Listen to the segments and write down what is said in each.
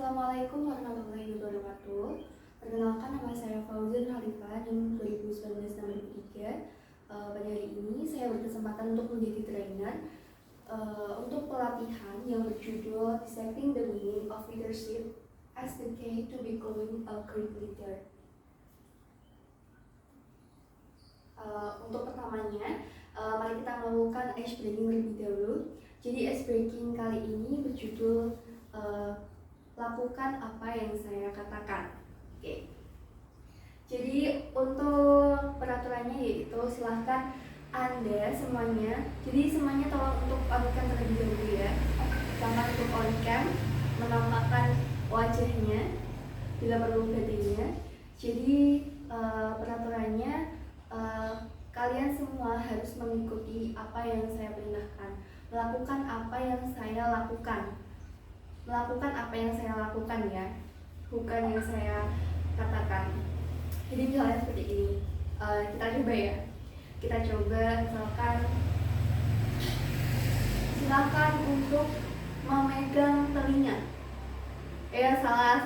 Assalamualaikum warahmatullahi wabarakatuh. Perkenalkan, nama saya Fauzan Halifa, NIM 2019 nomor 3. Pada hari ini saya berkesempatan untuk menjadi trainer untuk pelatihan yang berjudul Shaping the Meaning of Leadership as the Key to Becoming a Great Leader. Untuk pertamanya, mari kita melakukan ice breaking terlebih dahulu. Jadi ice breaking kali ini berjudul lakukan apa yang saya katakan. Oke. Jadi untuk peraturannya yaitu silahkan Anda semuanya. Jadi semuanya tolong untuk on cam terlebih dahulu ya. Silahkan untuk on cam, menampakkan wajahnya bila perlu badannya. Jadi peraturannya kalian semua harus mengikuti apa yang saya perintahkan, melakukan apa yang saya lakukan. Melakukan apa yang saya lakukan ya, bukan yang saya katakan. Jadi misalnya seperti ini, kita coba ya. Kita coba misalkan, silakan untuk memegang telinga. Salah.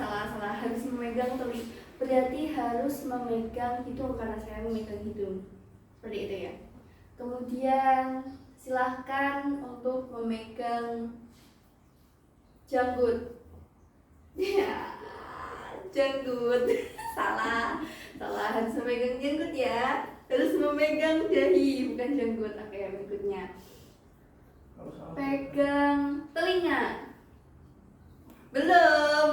Harus memegang telinga. Berarti harus memegang hidung karena saya memegang hidung. Seperti itu ya. Kemudian silahkan untuk memegang janggut. Ya, janggut. salah harus memegang janggut ya, harus memegang dahi bukan janggut. Oke, berikutnya pegang telinga. Belum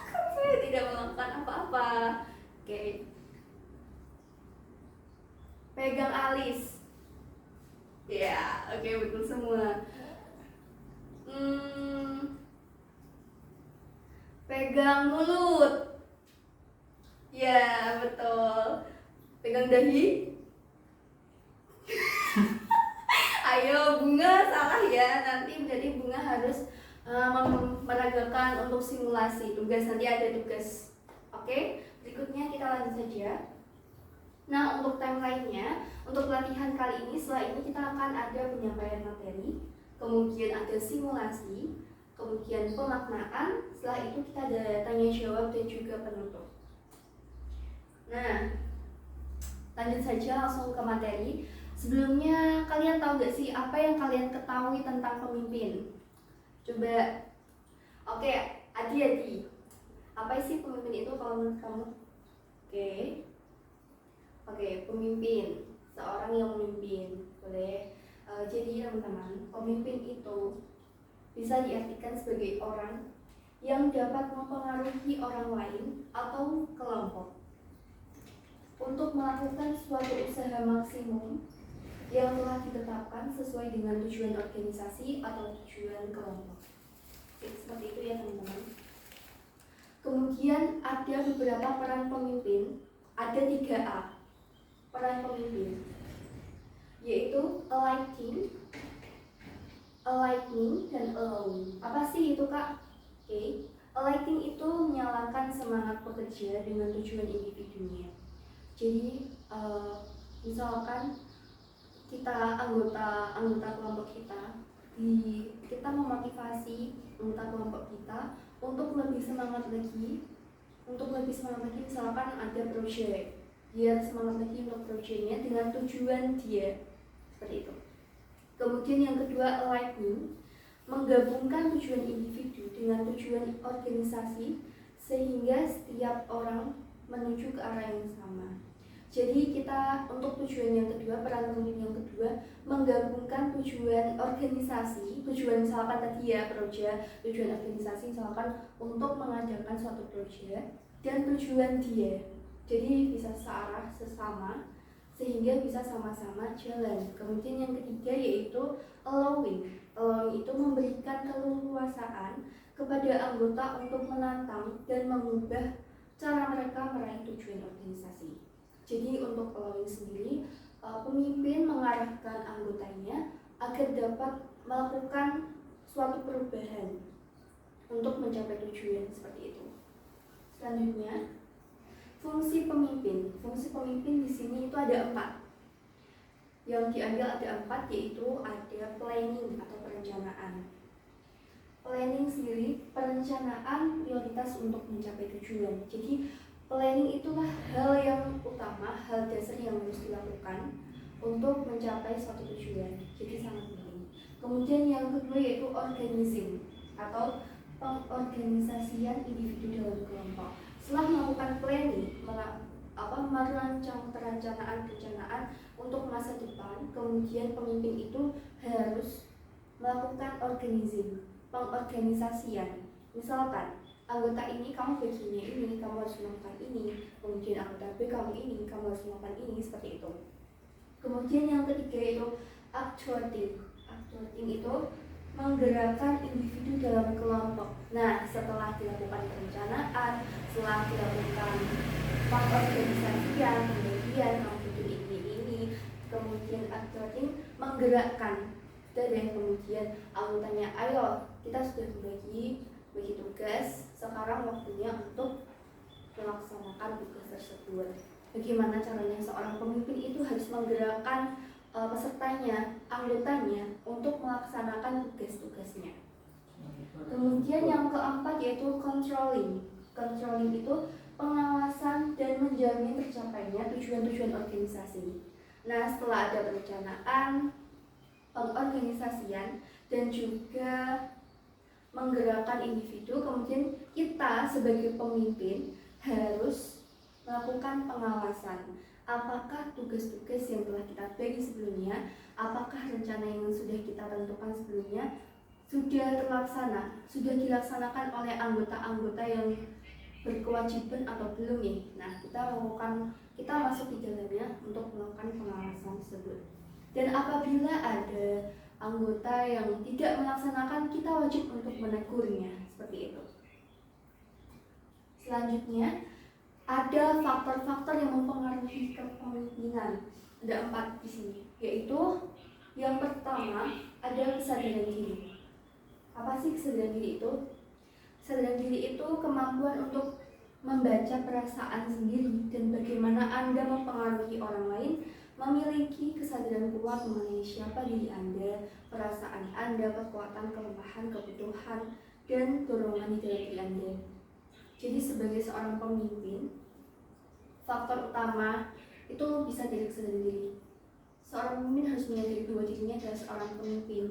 saya tidak melakukan apa-apa. Oke, pegang alis. Ya, oke, betul semua. Pegang mulut. Ya, betul. Pegang dahi. Ayo, bunga salah ya. Nanti jadi bunga harus meragakan untuk simulasi tugas. Nanti ada tugas. Oke, berikutnya kita lanjut saja. Nah, untuk timeline-nya, untuk pelatihan kali ini, setelah ini kita akan ada penyampaian materi, kemudian ada simulasi, kemudian pemaknaan. Setelah itu kita ada tanya jawab dan juga penutup. Nah, lanjut saja langsung ke materi. Sebelumnya kalian tahu gak sih apa yang kalian ketahui tentang pemimpin? Coba. Oke, Adi, apa sih pemimpin itu kalau menurut kamu? Oke, pemimpin, seorang yang memimpin. Boleh. Jadi teman-teman, pemimpin itu bisa diartikan sebagai orang yang dapat mempengaruhi orang lain atau kelompok untuk melakukan suatu usaha maksimum yang telah ditetapkan sesuai dengan tujuan organisasi atau tujuan kelompok. Seperti itu ya teman-teman. Kemudian ada beberapa peran pemimpin. Ada 3A peran pemimpin, yaitu aligning, dan allowing. Apa sih itu Kak? Oke, aligning itu menyalakan semangat pekerja dengan tujuan individunya. Jadi misalkan kita anggota kelompok kita memotivasi anggota kelompok kita untuk lebih semangat lagi. Misalkan ada proyek, dia semangat lagi untuk proyeknya dengan tujuan dia, seperti itu. Kemudian yang kedua, aligning, menggabungkan tujuan individu dengan tujuan organisasi sehingga setiap orang menuju ke arah yang sama. Jadi kita untuk tujuan yang kedua, peran pemimpin yang kedua, menggabungkan tujuan organisasi, tujuan misalkan tadi ya proyek, tujuan organisasi misalkan untuk mengadakan suatu proyek, dan tujuan dia. Jadi bisa searah, sesama, sehingga bisa sama-sama jalan. Kemudian yang ketiga yaitu allowing. Allowing itu memberikan keleluasaan kepada anggota untuk menantang dan mengubah cara mereka meraih tujuan organisasi. Jadi untuk allowing sendiri, pemimpin mengarahkan anggotanya agar dapat melakukan suatu perubahan untuk mencapai tujuan, seperti itu. Selanjutnya, fungsi pemimpin. Fungsi pemimpin di sini itu ada 4. Yang diambil ada 4, yaitu ada planning atau perencanaan. Planning planning sendiri perencanaan prioritas untuk mencapai tujuan. Jadi planning itulah hal yang utama, hal dasar yang harus dilakukan untuk mencapai suatu tujuan. Jadi sangat penting. Kemudian yang kedua yaitu organizing atau pengorganisasian individu dalam kelompok. Setelah melakukan planning, merancang perencanaan untuk masa depan, kemudian pemimpin itu harus melakukan organizing, pengorganisasian. Misalkan anggota ini kamu bagiannya ini, kamu harus melakukan ini, kemudian anggota B kamu ini, kamu harus melakukan ini, seperti itu. Kemudian yang ketiga itu actuating. Actuating itu menggerakkan individu dalam kelompok. Nah, setelah dilakukan perencanaan, setelah dilakukan pengorganisasian, pembagian, ini, kemudian actuating menggerakkan. Dan kemudian anggotanya, ayo kita sudah bagi tugas, sekarang waktunya untuk melaksanakan tugas tersebut. Bagaimana caranya seorang pemimpin itu harus menggerakkan pesertanya, anggotanya untuk melaksanakan tugas-tugasnya. Kemudian yang keempat yaitu controlling. Controlling itu pengawasan dan menjamin tercapainya tujuan-tujuan organisasi. Nah, setelah ada perencanaan, pengorganisasian, dan juga menggerakkan individu, kemudian kita sebagai pemimpin harus melakukan pengawasan. Apakah tugas-tugas yang telah kita bagi sebelumnya, apakah rencana yang sudah kita tentukan sebelumnya sudah terlaksana, sudah dilaksanakan oleh anggota-anggota yang berkewajiban atau belum ya. Nah, kita masuk di dalamnya untuk melakukan pengawasan tersebut. Dan apabila ada anggota yang tidak melaksanakan, kita wajib untuk menegurnya, seperti itu. Selanjutnya, ada faktor-faktor yang mempengaruhi kepemimpinan. Ada 4 di sini, yaitu yang pertama ada kesadaran diri. Apa sih kesadaran diri itu? Kesadaran diri itu kemampuan untuk membaca perasaan sendiri dan bagaimana Anda mempengaruhi orang lain. Memiliki kesadaran kuat mengenai siapa diri Anda, perasaan Anda, kekuatan, kelemahan, kebutuhan, dan dorongan di dalam diri Anda. Jadi sebagai seorang pemimpin, faktor utama itu bisa dari kesadaran diri. Seorang pemimpin harus menyadari bahwa dirinya adalah seorang pemimpin.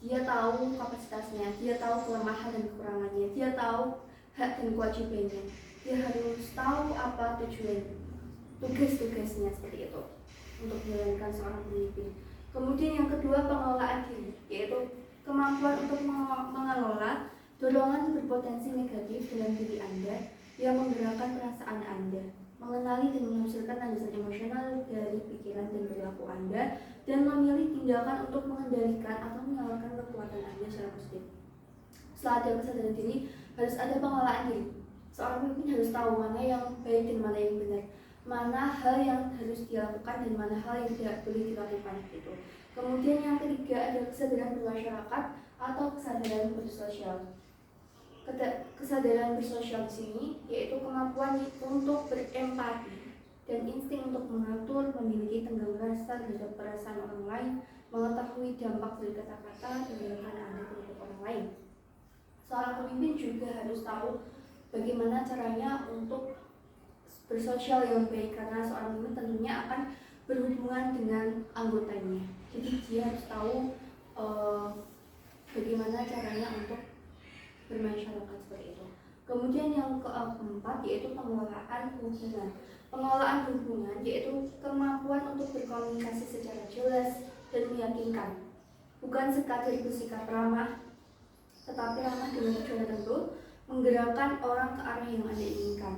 Dia tahu kapasitasnya, dia tahu kelemahan dan kekurangannya, dia tahu hak dan kewajibannya. Dia harus tahu apa tujuan tugas-tugasnya, seperti itu untuk menjalankan seorang pemimpin. Kemudian yang kedua pengelolaan diri, yaitu kemampuan untuk mengelola dorongan berpotensi negatif dalam diri Anda yang menggerakkan perasaan Anda, mengenali dan menghasilkan landasan emosional dari pikiran dan perilaku Anda, dan memilih tindakan untuk mengendalikan atau menyalurkan kekuatan Anda secara positif. Setelah ada kesadaran diri, harus ada pengelolaan diri. Seorang pemimpin harus tahu mana yang baik dan mana yang benar, mana hal yang harus dilakukan dan mana hal yang tidak boleh dilakukan gitu. Kemudian yang ketiga ada kesadaran bermasyarakat atau kesadaran bersosial. Kesadaran bersosial di sini yaitu kemampuan untuk berempati dan insting untuk mengatur, memiliki tenggang rasa terhadap perasaan orang lain, mengetahui dampak dari kata-kata dan tindakan Anda terhadap orang lain. Seorang pemimpin juga harus tahu bagaimana caranya untuk bersosial yang baik, karena seorang pemimpin tentunya akan berhubungan dengan anggotanya. Jadi dia harus tahu bagaimana caranya untuk bermasyarakat, seperti itu. Kemudian yang keempat yaitu pengelolaan hubungan. Pengelolaan hubungan yaitu kemampuan untuk berkomunikasi secara jelas dan meyakinkan, bukan sekadar bersikap ramah, tetapi ramah dengan tujuan tertentu, menggerakkan orang ke arah yang Anda inginkan.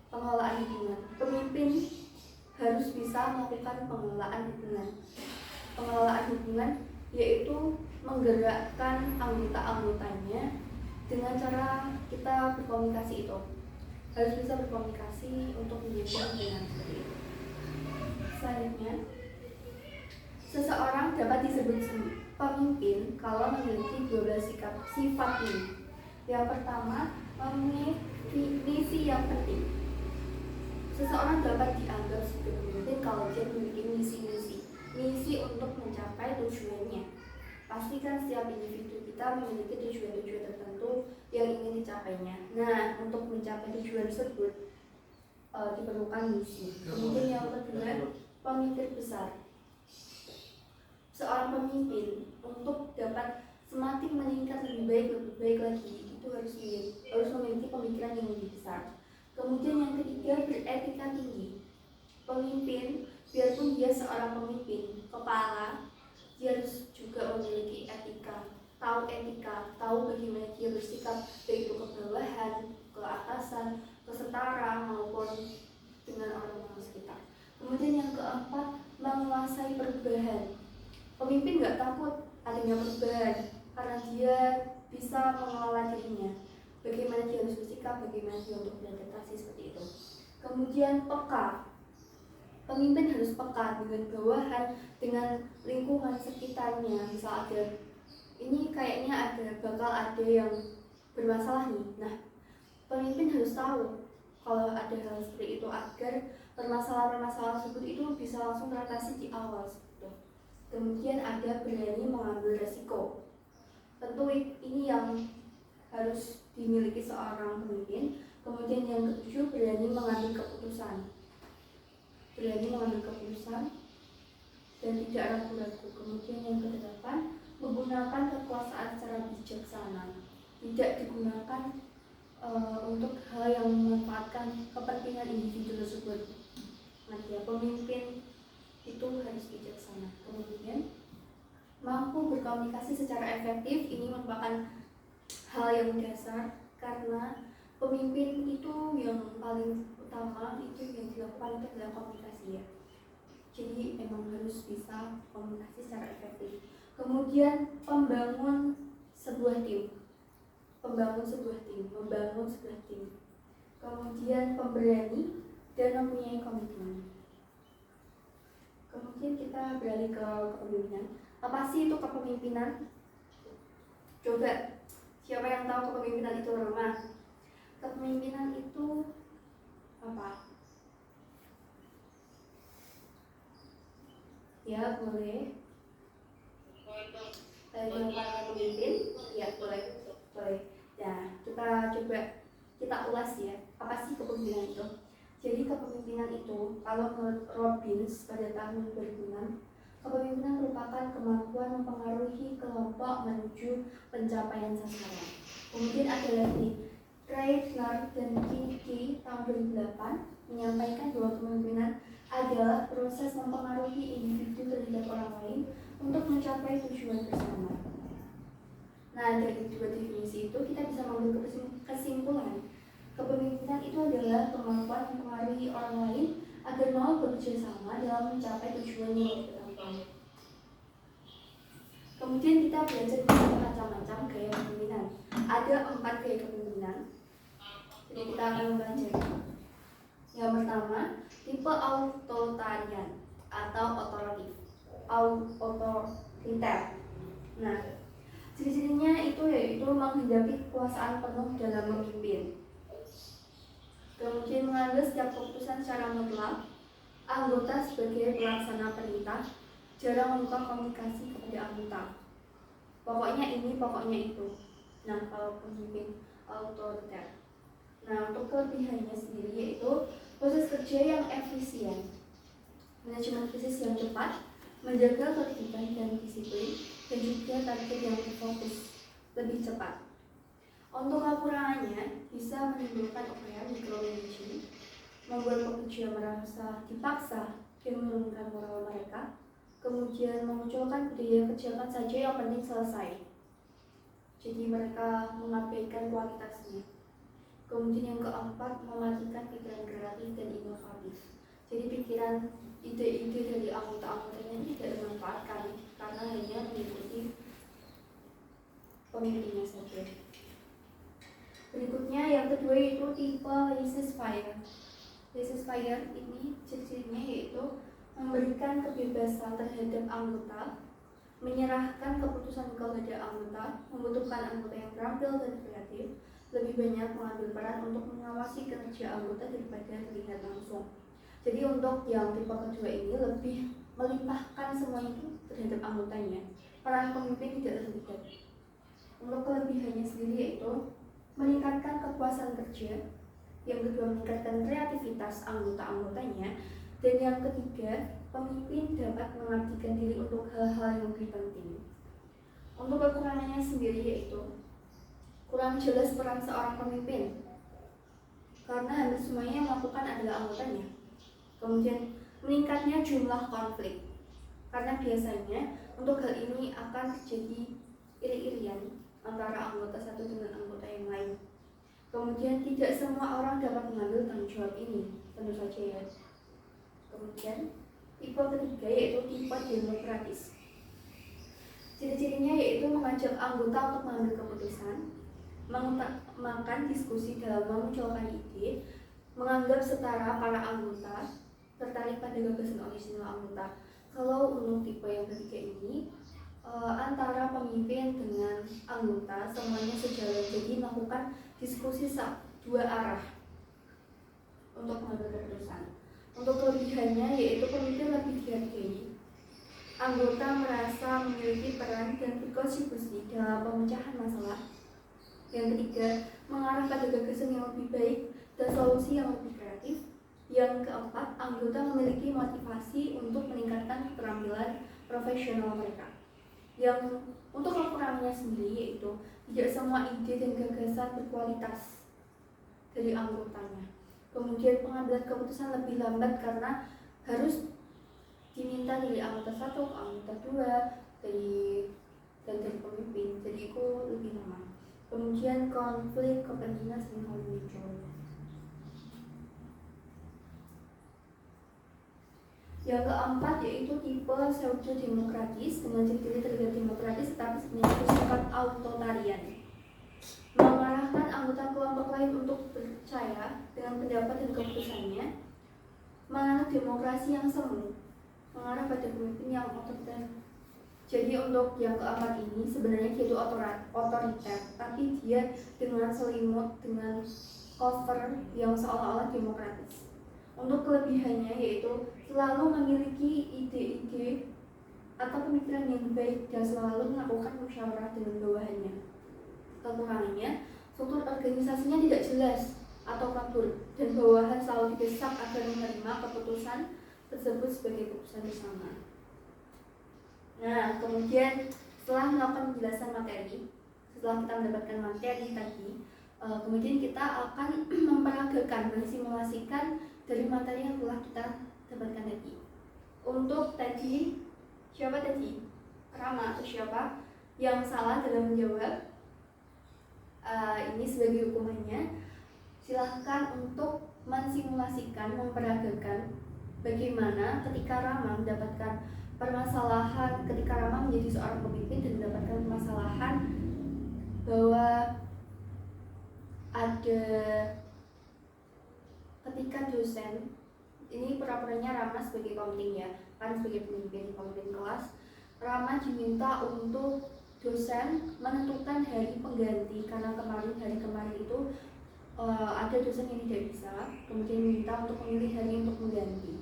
Pengelolaan hubungan, pemimpin harus bisa melakukan pengelolaan hubungan. Pengelolaan hubungan yaitu menggerakkan anggota-anggotanya dengan cara kita berkomunikasi itu. Harus bisa berkomunikasi untuk menjaga hubungan, seperti itu. Selanjutnya, seseorang dapat disebut pemimpin kalau memiliki 12 sifat ini. Yang pertama, memiliki misi yang penting. Seseorang dapat dianggap sebagai pemimpin kalau dia memiliki misi untuk mencapai tujuannya. pastikan setiap individu kita memiliki tujuan-tujuan tertentu yang ingin dicapainya. Nah, untuk mencapai tujuan tersebut diperlukan misi. Kemudian yang kedua, pemimpin besar. Seorang pemimpin untuk dapat semakin meningkat lebih baik lagi itu harus memiliki pemikiran yang lebih besar. Kemudian yang ketiga, beretika tinggi. Pemimpin, biarpun dia seorang pemimpin kepala, dia harus juga memiliki etika, tahu bagaimana dia bersikap, baik itu ke bawahan, ke atasan, ke setara maupun dengan orang-orang sekitar. Kemudian yang keempat, menguasai perubahan. Pemimpin nggak takut adanya perubahan karena dia bisa mengelola dirinya. Bagaimana dia harus bersikap, bagaimana dia untuk beradaptasi seperti itu. Kemudian peka. Pemimpin harus peka dengan bawahan, dengan lingkungan sekitarnya. Misal ini kayaknya bakal ada yang bermasalah nih. Nah, pemimpin harus tahu kalau ada hal seperti itu agar permasalahan-permasalahan tersebut itu bisa langsung teratasi di awal. Kemudian ada berani mengambil resiko. Tentu ini yang harus dimiliki seorang pemimpin. Kemudian yang ketujuh, berani mengambil keputusan. Dan tidak ragu-ragu. Kemudian yang kedelapan, menggunakan kekuasaan secara bijaksana. Tidak digunakan untuk hal yang memanfaatkan kepentingan individu tersebut. Nah, pemimpin itu harus bijaksana. Kemudian mampu berkomunikasi secara efektif. Ini merupakan hal yang dasar karena pemimpin itu yang paling utama itu yang dilakukan itu adalah komunikasi ya. Jadi memang harus bisa komunikasi secara efektif. Kemudian membangun sebuah tim. Kemudian pemberani dan mempunyai komitmen. Kemudian kita beralih ke kepemimpinan. Apa sih itu kepemimpinan? Coba, siapa yang tahu kepemimpinan itu apa? Kepemimpinan itu apa? Ya, boleh. Yang pemimpin? Ya, boleh. Nah, kita ulas ya. Apa sih kepemimpinan itu? Jadi kepemimpinan itu, kalau menurut Robbins pada tahun 2006, kepemimpinan merupakan kemampuan mempengaruhi kelompok menuju pencapaian sasaran. Kemudian ada lagi, Kreitner dan Kiki tahun 2008 menyampaikan bahwa kepemimpinan adalah proses mempengaruhi individu terhadap orang lain untuk mencapai tujuan bersama. Nah, dari dua definisi itu kita bisa mengambil kesimpulan kepemimpinan itu adalah kemampuan mempengaruhi orang lain agar mau bekerja sama dalam mencapai tujuan yang ditetapkan. Kemudian kita belajar macam-macam gaya kepemimpinan. Ada 4 gaya kepemimpinan. Jadi kita akan belajar. Yang pertama, tipe authoritarian atau otoriter. Nah, ciri-cirinya itu yaitu menghendaki kekuasaan penuh dalam memimpin. Kemudian mengambil setiap keputusan secara mutlak, anggota sebagai pelaksana perintah, jarang membuka komunikasi kepada anggota. Pokoknya ini, pokoknya itu. Nah, kalau pemimpin otoriter. Nah, untuk kelebihannya sendiri yaitu proses kerja yang efisien, manajemen krisis yang cepat, menjaga ketertiban dan disiplin, dan juga target yang terfokus, lebih cepat. Untuk kekurangannya, bisa menimbulkan upaya micromanaging, membuat pekerja merasa dipaksa dan menurunkan moral mereka, kemudian memunculkan budaya kerjakan saja yang penting selesai. Jadi mereka mengabaikan kualitasnya. Kemudian yang keempat, mematikan pikiran kreatif dan inovatif. Jadi pikiran ide-ide dari anggota-anggotanya tidak dimanfaatkan karena hanya mengikuti pemimpinnya saja. Berikutnya yang kedua yaitu tipe laissez-faire. Laissez-faire ini ciri-cirinya yaitu memberikan kebebasan terhadap anggota, menyerahkan keputusan kepada anggota, membutuhkan anggota yang terampil dan kreatif, lebih banyak mengambil peran untuk mengawasi kinerja anggota daripada terlihat langsung. Jadi untuk yang tipe kedua ini lebih melimpahkan semua itu terhadap anggotanya. peran pemimpin tidak terlibat. Untuk kelebihannya sendiri yaitu meningkatkan kepuasan kerja, yang kedua meningkatkan kreativitas anggota-anggotanya, dan yang ketiga pemimpin dapat mengabdikan diri untuk hal-hal yang lebih penting. Untuk kekurangannya sendiri yaitu kurang jelas peran seorang pemimpin, karena hampir semuanya yang melakukan adalah anggotanya. Kemudian meningkatnya jumlah konflik, karena biasanya untuk hal ini akan terjadi iri-irian antara anggota satu dengan anggota yang lain. Kemudian tidak semua orang dapat mengambil tanggung jawab ini, tentu saja ya. Kemudian tipe ketiga yaitu tipe demokratis. Ciri-cirinya yaitu mengajak anggota untuk mengambil keputusan, mengutamakan diskusi dalam memunculkan ide, menganggap setara para anggota, tertarik pada gagasan orisinal anggota. Kalau untuk tipe yang ketiga ini, antara pemimpin dengan anggota semuanya sejalan, jadi melakukan diskusi dua arah untuk mengambil keputusan. Untuk kelebihannya yaitu pemimpin lebih dihargai, anggota merasa memiliki peran dan berkontribusi dalam pemecahan masalah. Yang ketiga, mengarah pada gagasan yang lebih baik dan solusi yang lebih kreatif. Yang keempat, anggota memiliki motivasi untuk meningkatkan keterampilan profesional mereka. Yang untuk kekurangannya sendiri yaitu tidak semua ide dan gagasan berkualitas dari anggotanya. Kemudian pengambilan keputusan lebih lambat karena harus diminta dari anggota satu ke anggota dua dan dari pemimpin, jadi itu lebih lama. Kemudian konflik kepentingan sering muncul. Yang keempat yaitu tipe pseudo-demokratis dengan ciri-ciri terlihat demokratis tetapi sebenarnya bersifat authoritarian, mengarahkan anggota kelompok lain untuk percaya dengan pendapat dan keputusannya, menganut demokrasi yang semu, mengarah pada pemimpin yang otoriter. Jadi untuk yang keempat ini sebenarnya dia itu otoriter, tapi dia dengan selimut, dengan cover yang seolah-olah demokratis. Untuk kelebihannya yaitu selalu memiliki ide-ide atau pemikiran yang baik dan selalu melakukan musyawarah dengan bawahannya. Kekurangannya, struktur organisasinya tidak jelas atau kabur dan bawahan selalu didesak agar menerima keputusan tersebut sebagai keputusan bersama. Nah, kemudian setelah melakukan penjelasan materi, setelah kita mendapatkan materi tadi, kemudian kita akan memperagakan, mensimulasikan dari materi yang telah kita dapatkan tadi. Untuk tadi, siapa tadi? Rama atau siapa yang salah dalam menjawab? Ini sebagai hukumannya, silahkan untuk mensimulasikan, memperagakan bagaimana ketika Rama mendapatkan permasalahan, ketika Rama menjadi seorang pemimpin dan mendapatkan permasalahan bahwa ada ketika dosen, ini pura-puranya Rama sebagai pemimpin ya, kan sebagai pemimpin kelas, Rama diminta untuk dosen menentukan hari pengganti karena hari kemarin itu ada dosen yang tidak bisa, kemudian diminta untuk memilih hari untuk mengganti.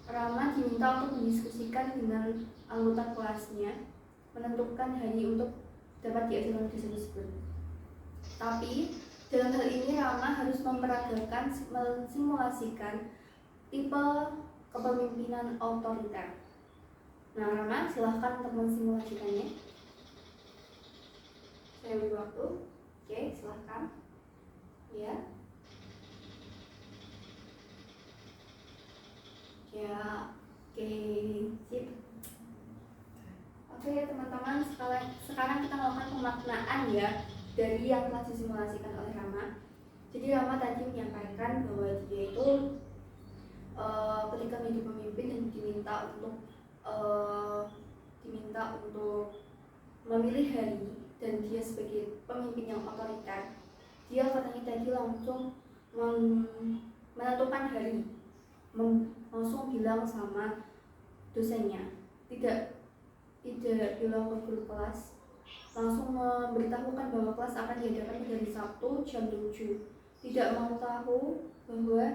Rama diminta untuk mendiskusikan dengan anggota kelasnya menentukan hari untuk dapat diajukan dosen tersebut. Tapi dalam hal ini Rama harus memperagakan, mensimulasikan tipe kepemimpinan otoriter. Nah, Rama silahkan untuk mensimulasikannya. Saya beri waktu. Oke, silahkan. Ya. Ya, oke, sip. Oke teman-teman, sekarang kita melakukan pemaknaan ya dari yang telah disimulasikan oleh Rama. Jadi Rama tadi menyampaikan bahwa dia itu ketika menjadi pemimpin dan diminta untuk memilih hari dan dia sebagai pemimpin yang otoriter, dia katanya tadi langsung menentukan hari, langsung bilang sama dosennya, tidak bilang ke guru kelas, langsung memberitahukan bahwa kelas akan diadakan hari Sabtu jam 7. Tidak mau tahu bahwa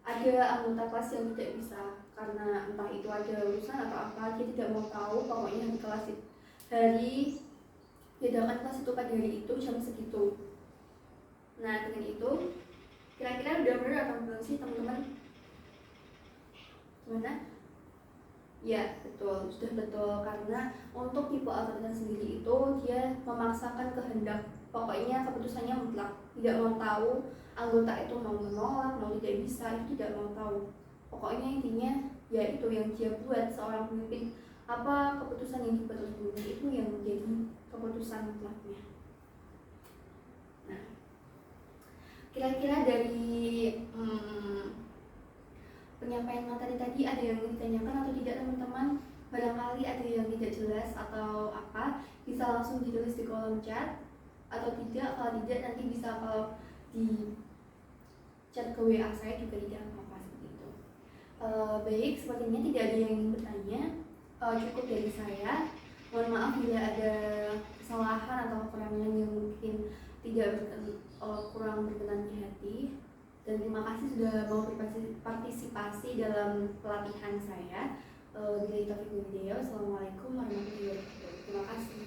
ada anggota kelas yang tidak bisa karena entah itu ada urusan atau apa, dia tidak mau tahu, pokoknya di kelas itu hari diadakan kelas itu pada hari itu jam segitu. Nah dengan itu kira-kira udah benar atau belum sih teman-teman? Gimana? Ya betul, sudah betul, karena untuk tipe otoriter sendiri itu dia memaksakan kehendak, pokoknya keputusannya mutlak, tidak mau tahu anggota itu mau menolak, mau tidak bisa, itu tidak mau tahu. Pokoknya intinya ya itu yang dia buat seorang pemimpin, apa keputusan yang dibuat oleh pemimpin itu yang menjadi keputusan mutlaknya. Nah, kira-kira dari penyampaian materi tadi ada yang ditanyakan atau tidak teman-teman? Barangkali ada yang tidak jelas atau apa, bisa langsung ditulis di kolom chat, atau tidak, kalau tidak nanti bisa kalau di chat ke WA saya juga tidak apa-apa seperti itu. Baik, sepertinya tidak ada yang ingin bertanya. Cukup dari saya. Mohon maaf bila ada kesalahan atau kekurangan yang mungkin tidak kurang berkenan di hati. Dan terima kasih sudah mau berpartisipasi dalam pelatihan saya. Bila Taufik Hidayah. Assalamualaikum warahmatullahi wabarakatuh. Terima kasih.